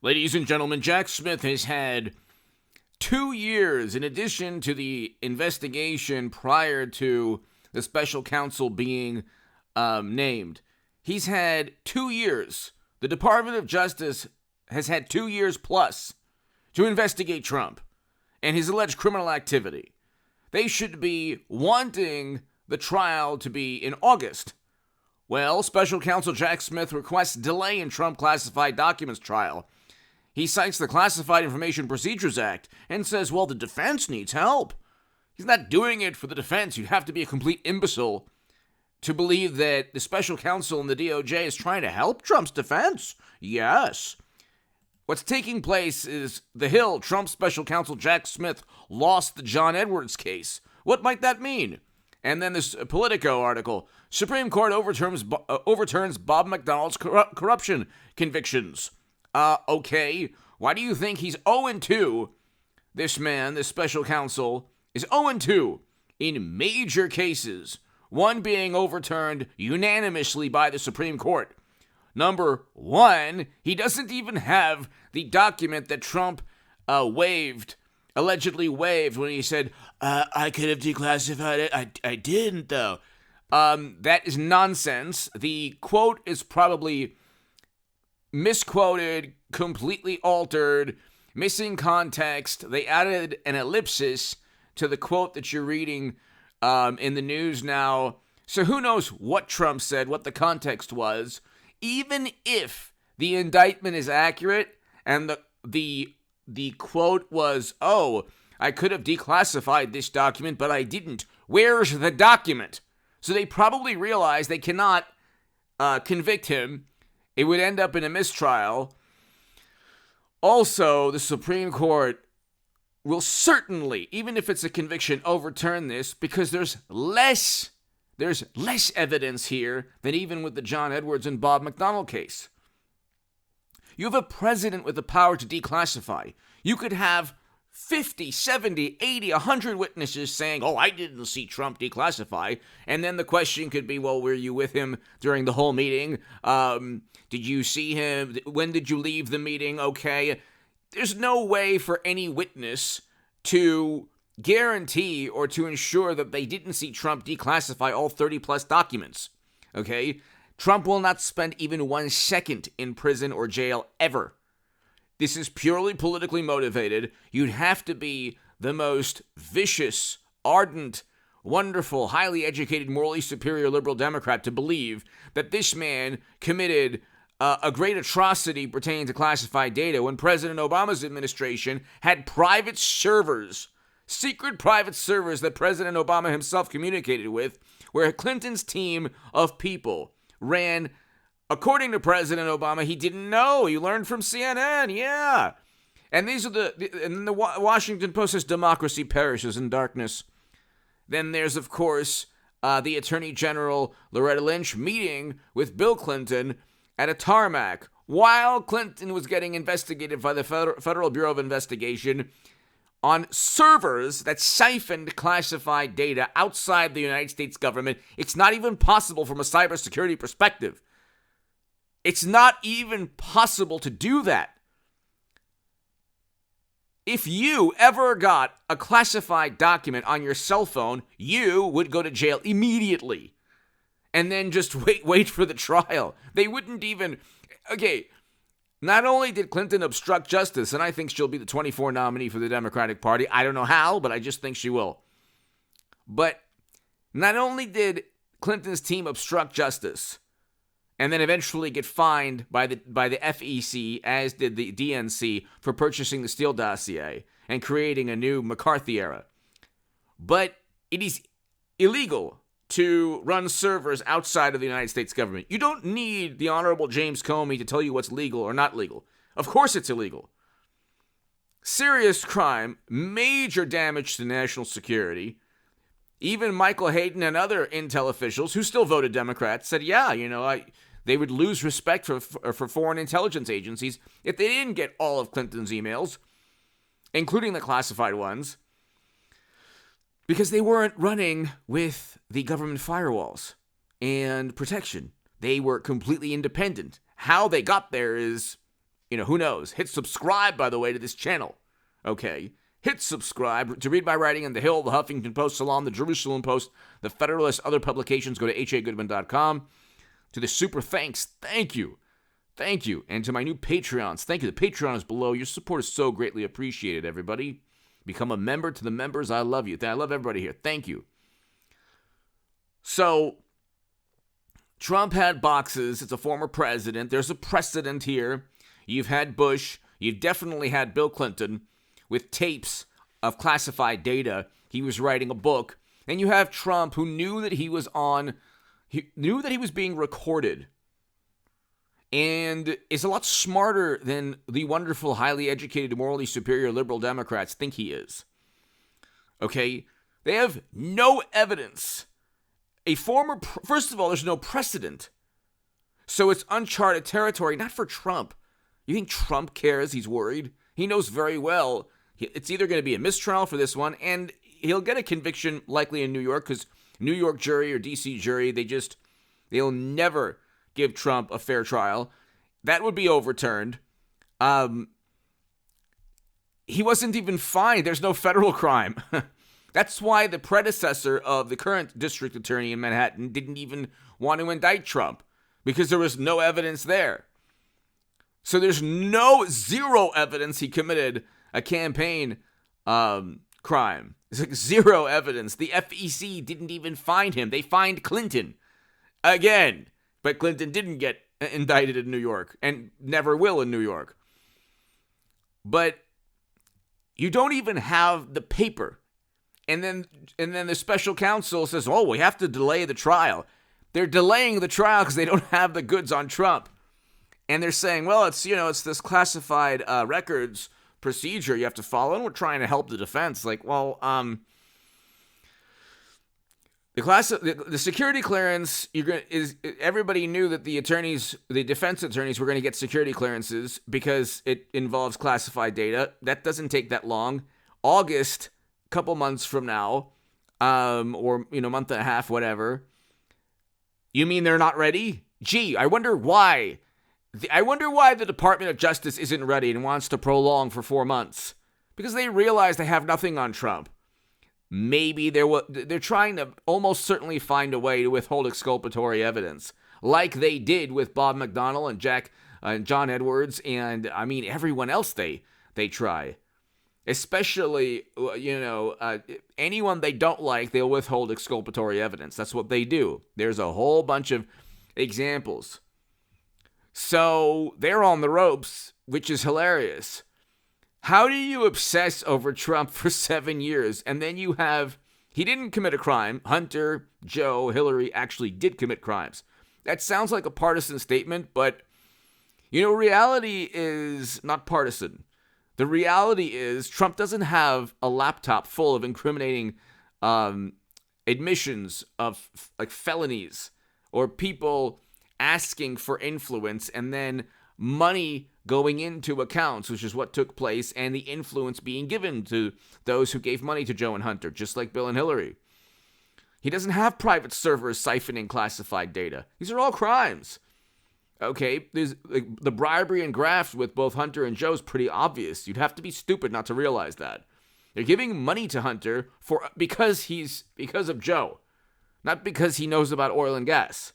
Ladies and gentlemen, Jack Smith has had 2 years in addition to the investigation prior to the special counsel being named. He's had 2 years. The Department of Justice has had 2 years plus to investigate Trump and his alleged criminal activity. They should be wanting the trial to be in August. Well, special counsel Jack Smith requests delay in Trump classified documents trial. He cites the Classified Information Procedures Act and says, well, the defense needs help. He's not doing it for the defense. You'd have to be a complete imbecile to believe that the special counsel in the DOJ is trying to help Trump's defense. Yes. What's taking place is the Hill, Trump special counsel Jack Smith lost the John Edwards case. What might that mean? And then this Politico article, Supreme Court overturns Bob McDonald's corruption convictions. Okay, why do you think he's 0-2? This man, this special counsel, is 0-2 in major cases, one being overturned unanimously by the Supreme Court. Number one, he doesn't even have the document that Trump allegedly waived when he said, I could have declassified it. I didn't, though. That is nonsense. The quote is probably misquoted, completely altered, missing context. They added an ellipsis to the quote that you're reading in the news now. So who knows what Trump said, what the context was. Even if the indictment is accurate and the quote was, oh, I could have declassified this document, but I didn't. Where's the document? So they probably realized they cannot convict him. It would end up in a mistrial. Also, the Supreme Court will certainly, even if it's a conviction, overturn this because there's less evidence here than even with the John Edwards and Bob McDonald case. You have a president with the power to declassify. You could have 50, 70, 80, 100 witnesses saying, oh, I didn't see Trump declassify. And then the question could be, well, were you with him during the whole meeting? Did you see him? When did you leave the meeting? Okay. There's no way for any witness to guarantee or to ensure that they didn't see Trump declassify all 30 plus documents. Okay? Trump will not spend even 1 second in prison or jail ever. This is purely politically motivated. You'd have to be the most vicious, ardent, wonderful, highly educated, morally superior liberal Democrat to believe that this man committed a great atrocity pertaining to classified data when President Obama's administration had private servers, secret private servers that President Obama himself communicated with, where Clinton's team of people ran. According to President Obama, he didn't know. He learned from CNN, yeah. And these are the Washington Post says democracy perishes in darkness. Then there's, of course, the Attorney General Loretta Lynch meeting with Bill Clinton at a tarmac while Clinton was getting investigated by the Federal Bureau of Investigation on servers that siphoned classified data outside the United States government. It's not even possible from a cybersecurity perspective. It's not even possible to do that. If you ever got a classified document on your cell phone, you would go to jail immediately. And then just wait for the trial. They wouldn't even... Okay, not only did Clinton obstruct justice, and I think she'll be the 24 nominee for the Democratic Party. I don't know how, but I just think she will. But not only did Clinton's team obstruct justice and then eventually get fined by the FEC, as did the DNC, for purchasing the Steele dossier and creating a new McCarthy era. But it is illegal to run servers outside of the United States government. You don't need the Honorable James Comey to tell you what's legal or not legal. Of course it's illegal. Serious crime, major damage to national security. Even Michael Hayden and other intel officials who still voted Democrat said, yeah, they would lose respect for foreign intelligence agencies if they didn't get all of Clinton's emails, including the classified ones, because they weren't running with the government firewalls and protection. They were completely independent. How they got there is who knows? Hit subscribe, by the way, to this channel. Okay? Hit subscribe to read my writing on The Hill, The Huffington Post, Salon, The Jerusalem Post, The Federalist, other publications. Go to hagoodman.com. To the super thanks, thank you. Thank you. And to my new Patreons, thank you. The Patreon is below. Your support is so greatly appreciated, everybody. Become a member. To the members, I love you. I love everybody here. Thank you. So, Trump had boxes. It's a former president. There's a precedent here. You've had Bush. You've definitely had Bill Clinton with tapes of classified data. He was writing a book. And you have Trump, who knew that he was being recorded, and is a lot smarter than the wonderful, highly educated, morally superior liberal Democrats think he is. Okay? They have no evidence. First of all, there's no precedent. So it's uncharted territory, not for Trump. You think Trump cares? He's worried. He knows very well it's either going to be a mistrial for this one, and he'll get a conviction likely in New York, because New York jury or D.C. jury, they'll never give Trump a fair trial. That would be overturned. He wasn't even fined. There's no federal crime. That's why the predecessor of the current district attorney in Manhattan didn't even want to indict Trump, because there was no evidence there. So there's zero evidence he committed a campaign crime. It's like zero evidence. The FEC didn't even find him. They fined Clinton again. But Clinton didn't get indicted in New York and never will in New York. But you don't even have the paper. And then the special counsel says, "Oh, we have to delay the trial." They're delaying the trial because they don't have the goods on Trump. And they're saying, well, it's this classified records procedure you have to follow, and we're trying to help the defense. Like, well, the security clearance, everybody knew that the defense attorneys were going to get security clearances because it involves classified data. That doesn't take that long. August, a couple months from now, or month and a half, whatever. You mean they're not ready? Gee, I wonder why. The Department of Justice isn't ready and wants to prolong for 4 months. Because they realize they have nothing on Trump. Maybe they're trying to almost certainly find a way to withhold exculpatory evidence, like they did with Bob McDonnell and John Edwards, and everyone else they try. Especially, anyone they don't like, they'll withhold exculpatory evidence. That's what they do. There's a whole bunch of examples. So they're on the ropes, which is hilarious. How do you obsess over Trump for 7 years, and then he didn't commit a crime. Hunter, Joe, Hillary actually did commit crimes. That sounds like a partisan statement, but, reality is not partisan. The reality is Trump doesn't have a laptop full of incriminating admissions of felonies or people asking for influence and then money going into accounts, which is what took place, and the influence being given to those who gave money to Joe and Hunter, just like Bill and Hillary. He doesn't have private servers siphoning classified data. These are all crimes. Okay, there's the bribery and graft with both Hunter and Joe is pretty obvious. You'd have to be stupid not to realize that. They're giving money to Hunter because of Joe, not because he knows about oil and gas.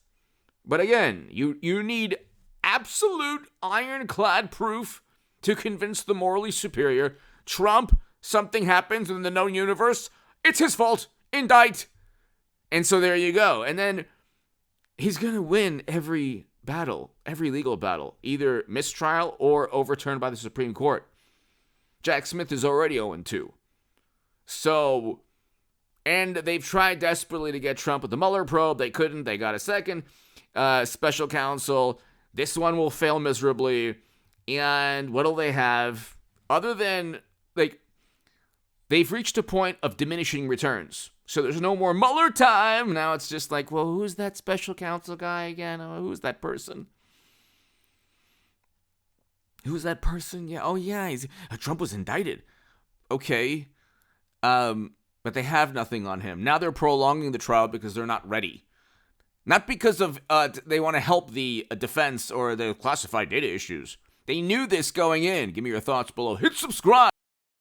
But again, you need absolute ironclad proof to convince the morally superior. Trump, something happens in the known universe, it's his fault, indict. And so there you go. And then he's going to win every legal battle, either mistrial or overturned by the Supreme Court. Jack Smith is already 0-2. So, and they've tried desperately to get Trump with the Mueller probe. They couldn't. They got a second special counsel. This one will fail miserably. And what'll they have? Other than, they've reached a point of diminishing returns. So there's no more Mueller time. Now it's just like, well, who's that special counsel guy again? Oh, who's that person? Who's that person? Yeah. Oh, yeah. Trump was indicted. Okay. But they have nothing on him. Now they're prolonging the trial because they're not ready. Not because of they want to help the defense or the classified data issues. They knew this going in. Give me your thoughts below. Hit subscribe.